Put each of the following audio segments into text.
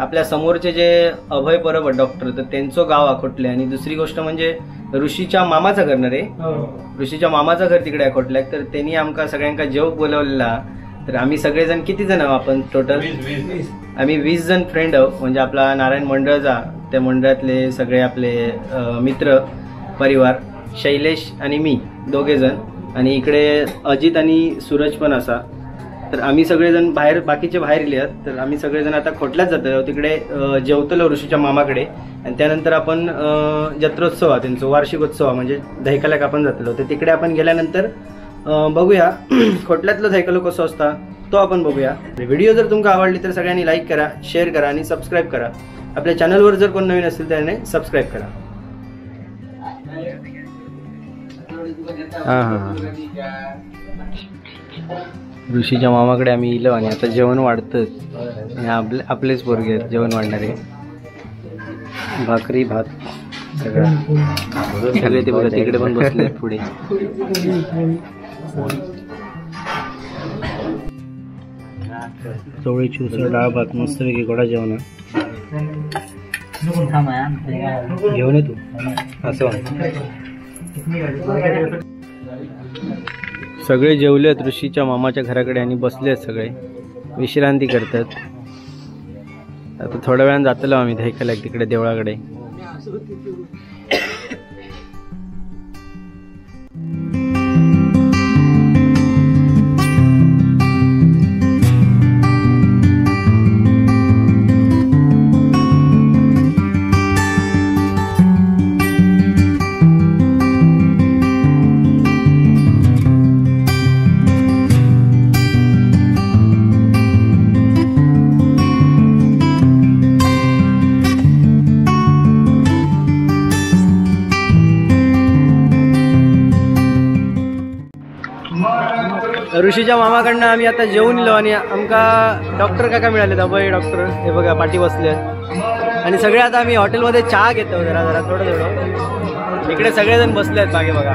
आपल्या समोरचे जे अभय परब डॉक्टर तर त्यांचं गाव अकोटले आणि दुसरी गोष्ट म्हणजे ऋषीच्या मामाचं घर ना रे ऋषीच्या मामाचं घर तिकडे अकोटले तर त्यांनी आमका सगळ्यांका जेव बोलवलेला तर आम्ही सगळेजण किती जण आपण टोटल आम्ही 20 जण फ्रेंड आहोत म्हणजे आपला नारायण मंडळचा त्या मंडळातले सगळे आपले मित्र परिवार शैलेश आणि मी दोघे जण आणि इकडे अजित आणि सूरज पण असा तर आम्ही सगळेजण बाहेर बाकीचे बाहेर गेले तर आम्ही सगळेजण आता खोटल्याच जातो तिकडे जेवतलो ऋषीच्या मामाकडे आणि त्यानंतर आपण जत्रोत्सव त्यांचा वार्षिकोत्सव म्हणजे धैकाल्याक आपण जातलो तर तिकडे आपण गेल्यानंतर बघूया खोटल्यातलं धैकालो कसं असता तो आपण बघूया. व्हिडिओ जर तुमका आवडली तर सगळ्यांनी लाईक करा शेअर करा आणि सबस्क्राईब करा. आपल्या चॅनलवर जर कोण नवीन असेल त्याने सबस्क्राईब करा. ऋषीच्या मामाकडे आम्ही इलो आणि आता जेवण वाढतं आपलेच पोरगे आहेत जेवण वाढणारे भाकरी भात सगळं सगळे ते बघा तिकडे पण बसले पुढे चवळीची उसळ डाळ भात मस्तपैकी गोडा जेवण घेऊन येतो असं सगळे जेवलेत ऋषीच्या मामाच्या घराकडे आणि बसलेत सगळे विश्रांती करतात. आता थोड्या वेळानं जातलो आम्ही धैकाल्याक तिकडे देवळाकडे. ऋषीच्या मामाकडनं आम्ही आता जेवून इलो आणि आमका डॉक्टर काका मिळाले अभय डॉक्टर हे बघा पाठी बसले आणि सगळे आता आम्ही हॉटेलमध्ये चहा घेतो जरा जरा थोडं थोडं इकडे सगळेजण बसले आहेत मागे बघा.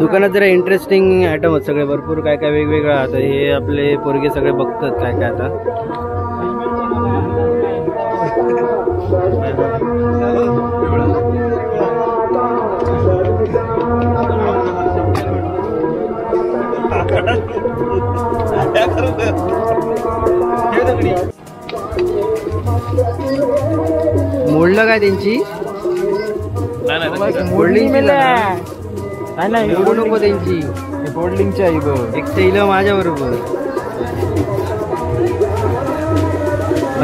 दुकानात जरा इंटरेस्टिंग आयटम आहेत सगळे, भरपूर काय काय वेगवेगळं. आता हे आपले पोरगे सगळे बघतात काय काय. आता मोडलं काय त्यांची नाही मोडू नको त्यांची. फोल्डिंगची आहे ग. एक इलं माझ्या बरोबर.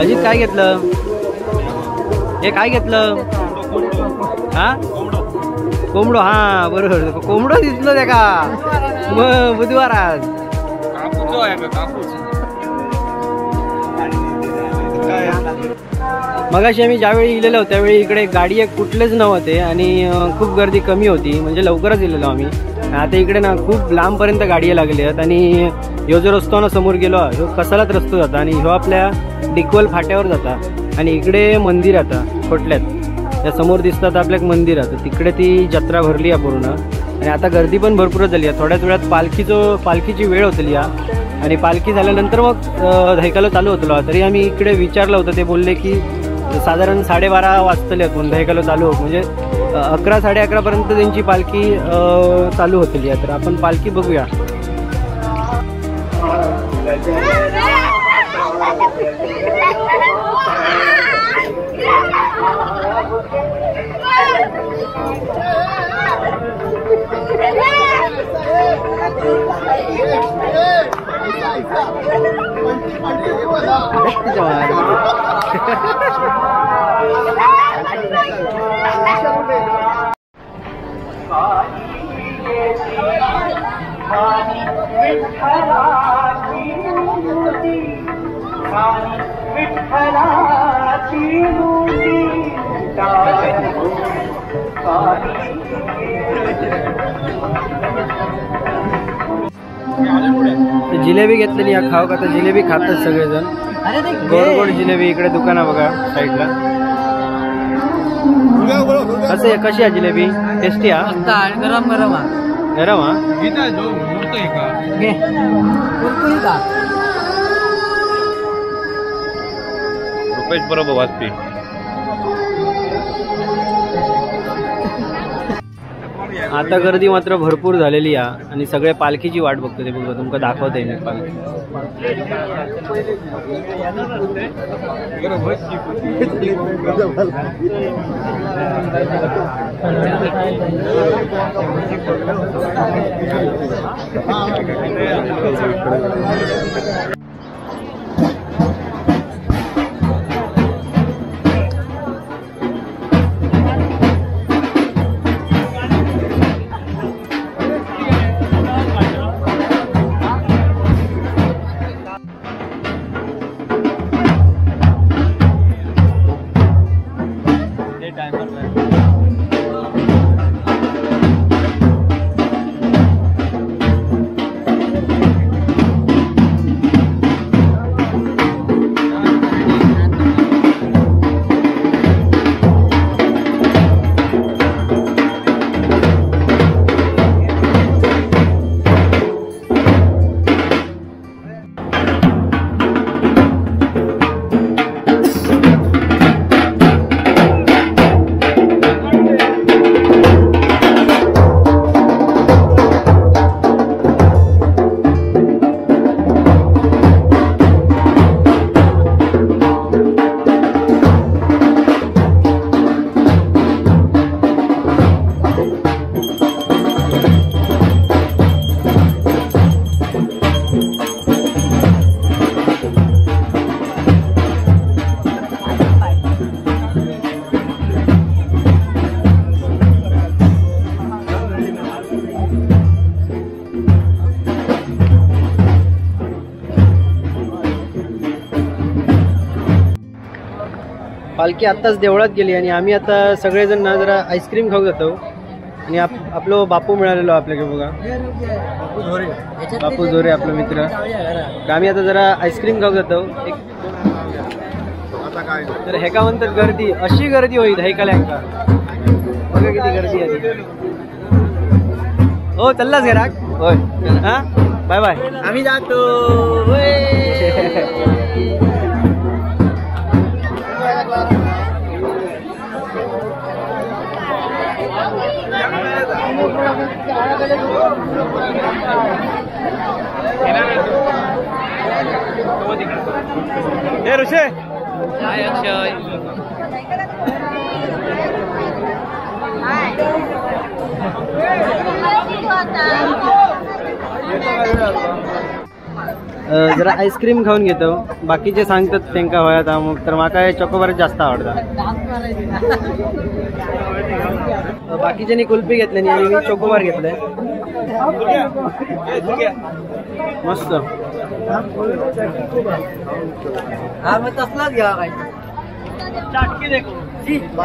अजित काय घेतलं? हे काय घेतलं? हा कोंबडो. हा बरोबर कोंबडो दिसलो त्या का मग बुधवार आज. मगाशी आम्ही ज्यावेळी गेलेलो त्यावेळी इकडे गाडी एक कुठलेच नव्हते आणि खूप गर्दी कमी होती, म्हणजे लवकरच गेलेलो आम्ही. आता इकडे ना खूप लांबपर्यंत गाडी लागली आहेत आणि ह्यो जो रस्तो ना समोर गेलो ह्यो कसालाच रस्तो जाता आणि ह्यो आपल्या डिकवल फाट्यावर जाता आणि इकडे मंदिर आता खोटल्यात त्या समोर दिसतात आपल्या मंदिर आता तिकडे ती जत्रा भरली आहे पूर्ण आणि आता गर्दी पण भरपूर झाली आहे. थोड्याच वेळात पालखीची वेळ होतली या आणि पालखी झाल्यानंतर मग दहिकाला चालू होतलो. तरी आम्ही इकडे विचारलं होतं, ते बोलले की साधारण 12:30 वाजतले पण दहिकाला चालू होत, म्हणजे 11 11:30 पर्यंत त्यांची पालखी चालू होतली आहे. तर आपण पालखी बघूया. जिलेबी घेतलेली या खाऊ का, तर जिलेबी खातात सगळेजण. गोड गोड जिलेबी इकडे दुकाना बघा साईडला. कसं आहे, कशी आहे जिलेबी? टेस्टी हा, गरम गरम गरम हा. रुपेश बरोबर वाजते. आता गर्दी मात्र भरपूर झालेली आहे आणि सगळे पालखीची वाट बघतो. ते बघा तुमका दाखवते मी पालखी. पालखी आत्ताच देवळात गेली आणि आम्ही आता सगळेजण ना जरा आईस्क्रीम खाऊ जातो आणि आपलं बापू मिळालेलो आपल्याकडे बघा, बापू झोरे आपला मित्र. आम्ही आता जरा आईस्क्रीम खाऊ जातो. तर हे का म्हणतात गर्दी, अशी गर्दी होईल हैकाला बघा किती गर्दी आहे. हो चाललास घरात होय हा बाय बाय आम्ही जातो हे ऋषे जरा आईस्क्रीम खाऊन घेतो बाकीचे सांगतात त्यांका वयात मग तर माका चॉकोबार जास्त आवडता बाकीच्यांनी कुल्फी घेतली आणि मी चॉकोबार घेतलंय मस्त हा मग तसलाच घ्या काय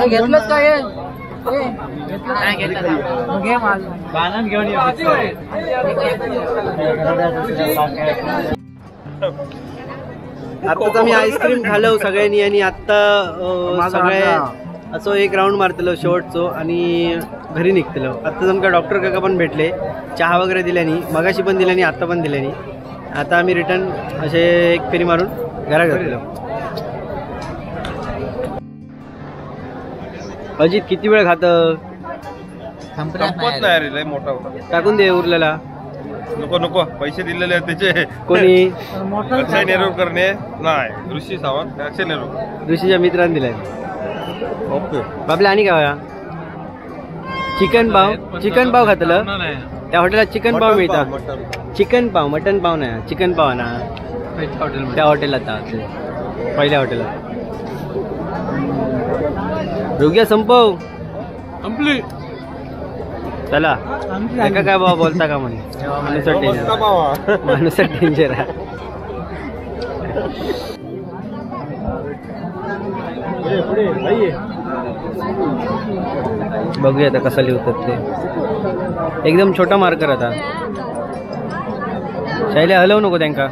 घेतलंच काय आताच आम्ही आईस्क्रीम खाल्लो सगळ्यांनी आणि आता सगळे असं एक राऊंड मारतलो शेवटचो आणि घरी निघतलो आता आमका डॉक्टर काका पण भेटले चहा वगैरे दिल्यानी मगाशी पण दिल्यानी आता पण दिल्यानी आता आम्ही रिटर्न असे एक फेरी मारून घरा घेतलो अजित किती वेळ खात मोठा टाकून दे उरलेला नको नको पैसे दिलेले आहेत त्याचे कोणी अक्षय नेरुरकर ने नाही ऋषी सावंत अक्षय नेरुरकर ऋषीच्या मित्रांनी दिलाय ओके बाबल्या आणि काय चिकन पाव खातलं त्या हॉटेलात चिकन पाव मिळतात चिकन पाव मटन पाव नाही चिकन पाव ना त्या हॉटेलात पहिल्या हॉटेलात रोग्या संपव संपली चला एका काय बाबा बोलता का म्हणे माणूस डेंजर आहे बघूया आता कसं लिहतात ते एकदम छोटा मार्कर आता शायले हलवू नको त्यांका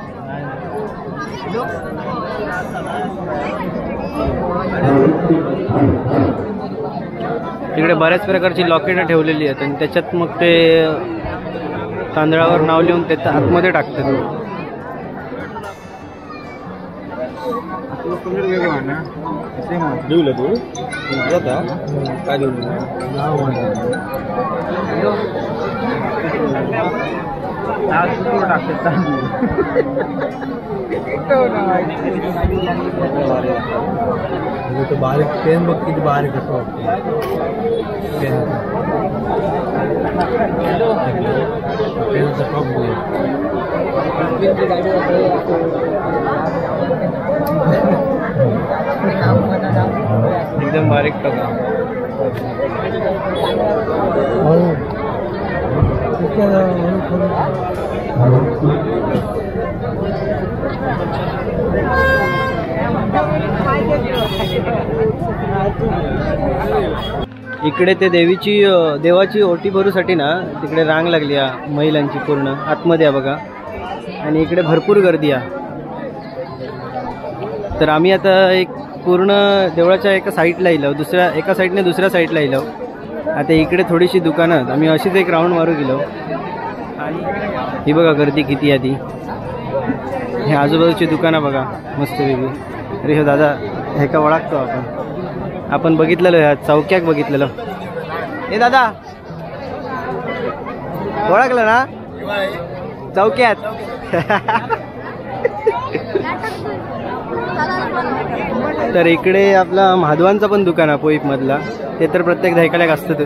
तिकडे बऱ्याच प्रकारची लॉकेट ठेवलेली आहेत आणि त्याच्यात मग ते तांदळावर नाव लिहून त्याच्या आतमध्ये टाकतात लिहलं तू काय लिहून बारीक पेन बघ किती बारीक असतो पेनचा टॉप एकदम बारीक टका इकडे ते देवाची ओटी भरूसाठी ना तिकडे रांग लागली आहे महिलांची पूर्ण आतमध्ये बघा आणि इकडे भरपूर गर्दी आहे तर आम्ही आता एक पूर्ण देवळाच्या एका साईडला येलो एका साईडने दुसऱ्या साईडला येलो आता इकडे थोडीशी दुकानं आम्ही अशीच एक राऊंड मारू गेलो आणि ही बघा गर्दी किती आहे ती हे आजूबाजूची दुकानं बघा मस्त वेगळी अरे हो दादा हे का ओळखतो आपण बघितलेलं ह्या चौक्यात बघितलेलं हे दादा ओळखलं ना चौक्यात तर इकडे आपला महाद्वांचा पण दुकान आहे पोईप मधला ते तर प्रत्येक धायकाल्याक असतं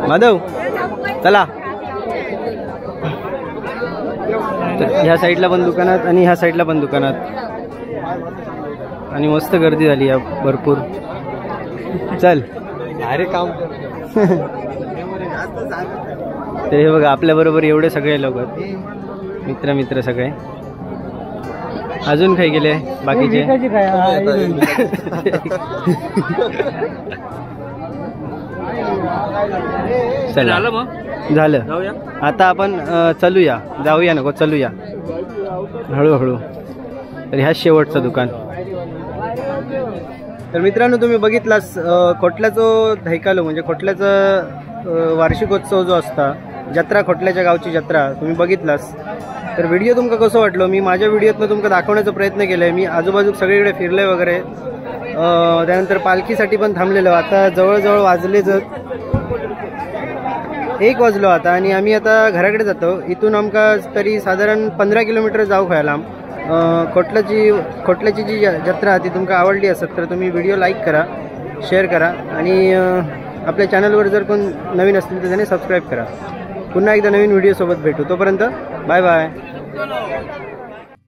माधव चला ह्या साईडला पण दुकानात आणि ह्या साईडला पण दुकानात आणि मस्त गर्दी झाली आहे भरपूर चल अरे काम तर हे बघा आपल्या बरोबर एवढे सगळे लोक मित्र सगळे अजून काही गेले बाकीचे झालं मग झालं आता आपण चलूया जाऊया नको चलूया हळूहळू तर ह्या शेवटचं दुकान तर मित्रांनो तुम्ही बघितलास खोटल्याचो धैकालो म्हणजे खोटल्याचा वार्षिकोत्सव जो असता जत्रा, खोटल्याच्या गावची जत्रा तुम्ही बघितलास. तर व्हिडिओ तुमका कसं वाटलं, मी माझ्या व्हिडिओतनं तुमका दाखवण्याचा प्रयत्न केला आहे. मी आजूबाजू सगळीकडे फिरले वगैरे, त्यानंतर पालखीसाठी पण थांबलेलो. आता जवळजवळ वाजले 1 वाजलो आता आणि आम्ही आता घराकडे जातो. इथून आमका तरी साधारण 15 किलोमीटर जाऊ खायला. खोटल्याची जी जत्रा ती तुमका आवडली असत तर तुम्ही व्हिडिओ लाईक करा, शेअर करा आणि आपल्या चॅनलवर जर कोण नवीन असतील तर त्याने सबस्क्राईब करा. पुन्हा एकदा नवीन व्हिडिओसोबत भेटू. तोपर्यंत बाय बाय.